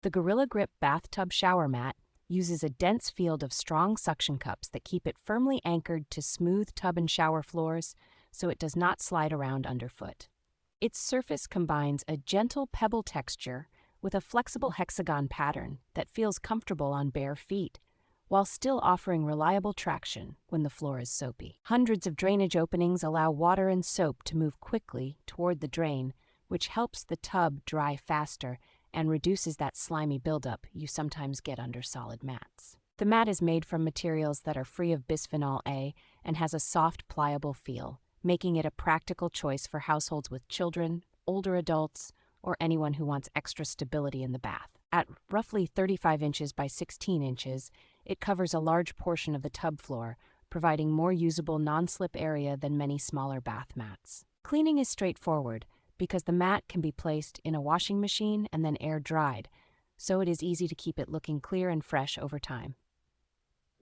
The Gorilla Grip bathtub shower mat uses a dense field of strong suction cups that keep it firmly anchored to smooth tub and shower floors so it does not slide around underfoot. Its surface combines a gentle pebble texture with a flexible hexagon pattern that feels comfortable on bare feet, while still offering reliable traction when the floor is soapy. Hundreds of drainage openings allow water and soap to move quickly toward the drain, which helps the tub dry faster and reduces that slimy buildup you sometimes get under solid mats. The mat is made from materials that are free of bisphenol A and has a soft, pliable feel, making it a practical choice for households with children, older adults, or anyone who wants extra stability in the bath. At roughly 35 inches by 16 inches, it covers a large portion of the tub floor, providing more usable non-slip area than many smaller bath mats. Cleaning is straightforward because the mat can be placed in a washing machine and then air dried, so it is easy to keep it looking clear and fresh over time.